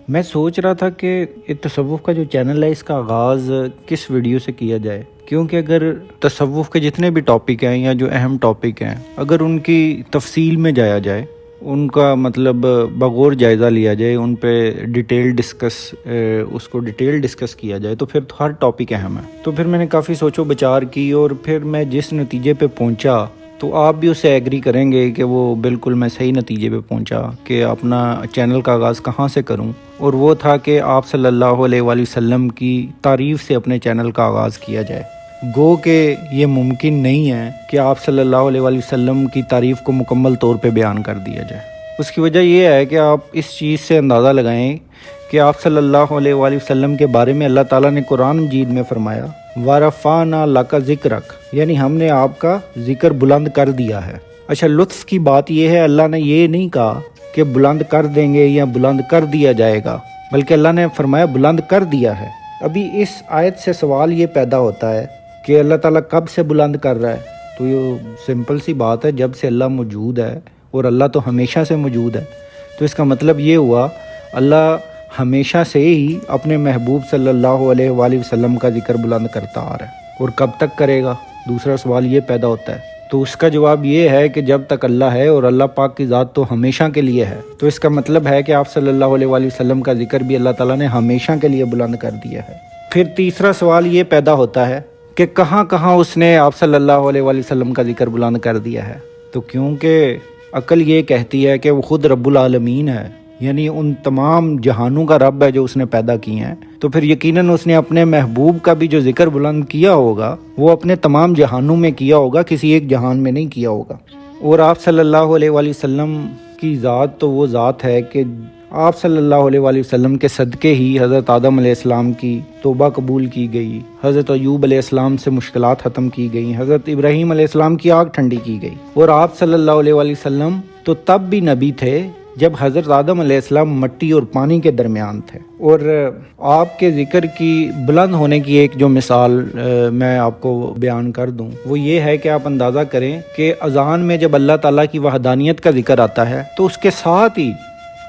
میں سوچ رہا تھا کہ تصوف کا جو چینل ہے اس کا آغاز کس ویڈیو سے کیا جائے، کیونکہ اگر تصوف کے جتنے بھی ٹاپک ہیں یا جو اہم ٹاپک ہیں اگر ان کی تفصیل میں جایا جائے، ان کا مطلب بغور جائزہ لیا جائے، ان پہ اس کو ڈیٹیل ڈسکس کیا جائے تو پھر ہر ٹاپک اہم ہے۔ تو پھر میں نے کافی سوچ و بچار کی اور پھر میں جس نتیجے پہ پہنچا تو آپ بھی اس سے ایگری کریں گے کہ وہ بالکل میں صحیح نتیجے پہ پہنچا کہ اپنا چینل کا آغاز کہاں سے کروں، اور وہ تھا کہ آپ صلی اللہ علیہ وآلہ وسلم کی تعریف سے اپنے چینل کا آغاز کیا جائے۔ گو کہ یہ ممکن نہیں ہے کہ آپ صلی اللہ علیہ وآلہ وسلم کی تعریف کو مکمل طور پہ بیان کر دیا جائے۔ اس کی وجہ یہ ہے کہ آپ اس چیز سے اندازہ لگائیں کہ آپ صلی اللہ علیہ وآلہ وسلم کے بارے میں اللہ تعالیٰ نے قرآن مجید میں فرمایا وَرَفَعْنَا لَكَ ذِكْرَكَ، یعنی ہم نے آپ کا ذکر بلند کر دیا ہے۔ اچھا، لطف کی بات یہ ہے اللہ نے یہ نہیں کہا کہ بلند کر دیں گے یا بلند کر دیا جائے گا، بلکہ اللہ نے فرمایا بلند کر دیا ہے۔ ابھی اس آیت سے سوال یہ پیدا ہوتا ہے کہ اللہ تعالیٰ کب سے بلند کر رہا ہے؟ تو یہ سمپل سی بات ہے، جب سے اللہ موجود ہے، اور اللہ تو ہمیشہ سے موجود ہے، تو اس کا مطلب یہ ہوا اللہ ہمیشہ سے ہی اپنے محبوب صلی اللہ علیہ وآلہ وسلم کا ذکر بلند کرتا آ رہا ہے، اور کب تک کرے گا؟ دوسرا سوال یہ پیدا ہوتا ہے۔ تو اس کا جواب یہ ہے کہ جب تک اللہ ہے، اور اللہ پاک کی ذات تو ہمیشہ کے لیے ہے، تو اس کا مطلب ہے کہ آپ صلی اللہ علیہ وآلہ وسلم کا ذکر بھی اللہ تعالیٰ نے ہمیشہ کے لیے بلند کر دیا ہے۔ پھر تیسرا سوال یہ پیدا ہوتا ہے کہ کہاں کہاں اس نے آپ صلی اللہ علیہ وآلہ وسلم کا ذکر بلند کر دیا ہے؟ تو کیونکہ عقل یہ کہتی ہے کہ وہ خود رب العالمین ہے، یعنی ان تمام جہانوں کا رب ہے جو اس نے پیدا کیے ہیں، تو پھر یقیناً اس نے اپنے محبوب کا بھی جو ذکر بلند کیا ہوگا وہ اپنے تمام جہانوں میں کیا ہوگا، کسی ایک جہان میں نہیں کیا ہوگا۔ اور آپ صلی اللہ علیہ وآلہ وسلم کی ذات تو وہ ذات ہے کہ آپ صلی اللہ علیہ وآلہ وسلم کے صدقے ہی حضرت آدم علیہ السلام کی توبہ قبول کی گئی، حضرت ایوب علیہ السلام سے مشکلات ختم کی گئیں، حضرت ابراہیم علیہ السلام کی آگ ٹھنڈی کی گئی، اور آپ صلی اللہ علیہ وآلہ وسلم تو تب بھی نبی تھے جب حضرت آدم علیہ السلام مٹی اور پانی کے درمیان تھے۔ اور آپ کے ذکر کی بلند ہونے کی ایک جو مثال میں آپ کو بیان کر دوں وہ یہ ہے کہ آپ اندازہ کریں کہ اذان میں جب اللہ تعالیٰ کی وحدانیت کا ذکر آتا ہے تو اس کے ساتھ ہی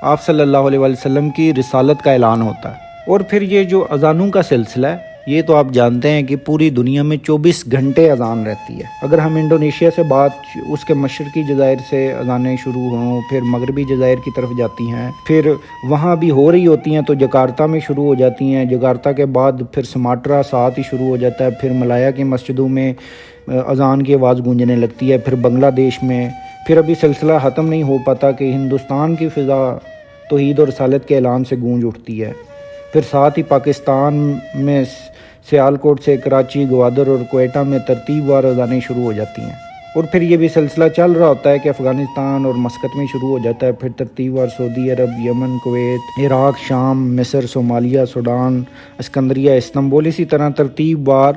آپ صلی اللہ علیہ وآلہ وسلم کی رسالت کا اعلان ہوتا ہے۔ اور پھر یہ جو اذانوں کا سلسلہ ہے یہ تو آپ جانتے ہیں کہ پوری دنیا میں 24 گھنٹے اذان رہتی ہے۔ اگر ہم انڈونیشیا سے اس کے مشرقی جزائر سے اذانیں شروع ہوں، پھر مغربی جزائر کی طرف جاتی ہیں، پھر وہاں بھی ہو رہی ہوتی ہیں تو جکارتا میں شروع ہو جاتی ہیں، جکارتا کے بعد پھر سماٹرا ساتھ ہی شروع ہو جاتا ہے، پھر ملایا کی مسجدوں میں اذان کی آواز گونجنے لگتی ہے، پھر بنگلہ دیش میں، پھر ابھی سلسلہ ختم نہیں ہو پاتا کہ ہندوستان کی فضا توحید اور رسالت کے اعلان سے گونج اٹھتی ہے، پھر ساتھ ہی پاکستان میں سیالکوٹ سے کراچی، گوادر اور کوئٹہ میں ترتیب وار اذانیں شروع ہو جاتی ہیں، اور پھر یہ بھی سلسلہ چل رہا ہوتا ہے کہ افغانستان اور مسقط میں شروع ہو جاتا ہے، پھر ترتیب وار سعودی عرب، یمن، کویت، عراق، شام، مصر، صومالیہ، سوڈان، اسکندریہ، استنبول، اسی طرح ترتیب وار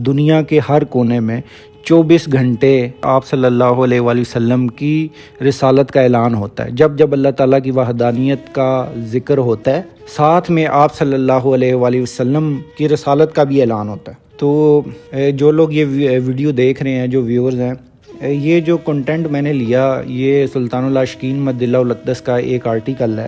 دنیا کے ہر کونے میں 24 گھنٹے آپ صلی اللہ علیہ وآلہ وسلم کی رسالت کا اعلان ہوتا ہے۔ جب جب اللہ تعالیٰ کی وحدانیت کا ذکر ہوتا ہے ساتھ میں آپ صلی اللہ علیہ وآلہ وسلم کی رسالت کا بھی اعلان ہوتا ہے۔ تو جو لوگ یہ ویڈیو دیکھ رہے ہیں، جو ویورز ہیں، یہ جو کنٹینٹ میں نے لیا یہ سلطان العاشقین مد اللہ الاقدس کا ایک آرٹیکل ہے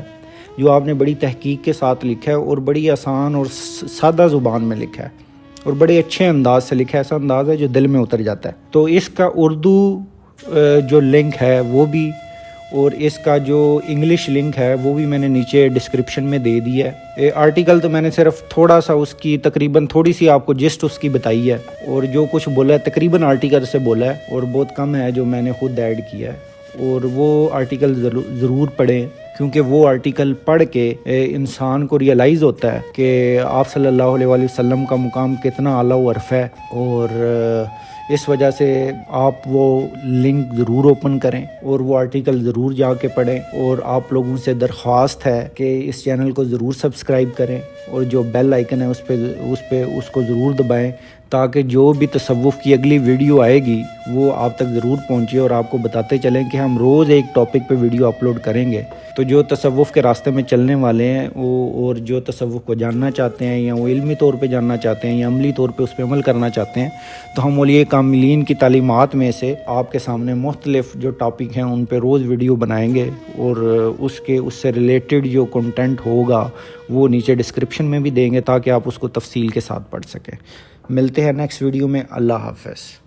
جو آپ نے بڑی تحقیق کے ساتھ لکھا ہے اور بڑی آسان اور سادہ زبان میں لکھا ہے، اور بڑے اچھے انداز سے لکھا ہے، ایسا انداز ہے جو دل میں اتر جاتا ہے۔ تو اس کا اردو جو لنک ہے وہ بھی، اور اس کا جو انگلش لنک ہے وہ بھی میں نے نیچے ڈسکرپشن میں دے دی ہے۔ آرٹیکل تو میں نے صرف تھوڑا سا اس کی تقریباً تھوڑی سی آپ کو جسٹ اس کی بتائی ہے، اور جو کچھ بولا ہے تقریباً آرٹیکل سے بولا ہے، اور بہت کم ہے جو میں نے خود ایڈ کیا ہے۔ اور وہ آرٹیکل ضرور پڑھیں، کیونکہ وہ آرٹیکل پڑھ کے انسان کو ریئلائز ہوتا ہے کہ آپ صلی اللہ علیہ وآلہ وسلم کا مقام کتنا اعلیٰ و عرف ہے، اور اس وجہ سے آپ وہ لنک ضرور اوپن کریں اور وہ آرٹیکل ضرور جا کے پڑھیں، اور آپ لوگوں سے درخواست ہے کہ اس چینل کو ضرور سبسکرائب کریں، اور جو بیل آئیکن ہے اس کو ضرور دبائیں تاکہ جو بھی تصوف کی اگلی ویڈیو آئے گی وہ آپ تک ضرور پہنچے، اور آپ کو بتاتے چلیں کہ ہم روز ایک ٹاپک پہ ویڈیو اپلوڈ کریں گے۔ تو جو تصوف کے راستے میں چلنے والے ہیں اور جو تصوف کو جاننا چاہتے ہیں، یا وہ علمی طور پہ جاننا چاہتے ہیں یا عملی طور پہ اس پہ عمل کرنا چاہتے ہیں، تو ہم اولیاء کاملین کی تعلیمات میں سے آپ کے سامنے مختلف جو ٹاپک ہیں ان پہ روز ویڈیو بنائیں گے، اور اس سے ریلیٹڈ جو کنٹینٹ ہوگا وہ نیچے ڈسکرپشن میں بھی دیں گے تاکہ آپ اس کو تفصیل کے ساتھ پڑھ سکیں۔ ملتے ہیں نیکسٹ ویڈیو میں۔ اللہ حافظ۔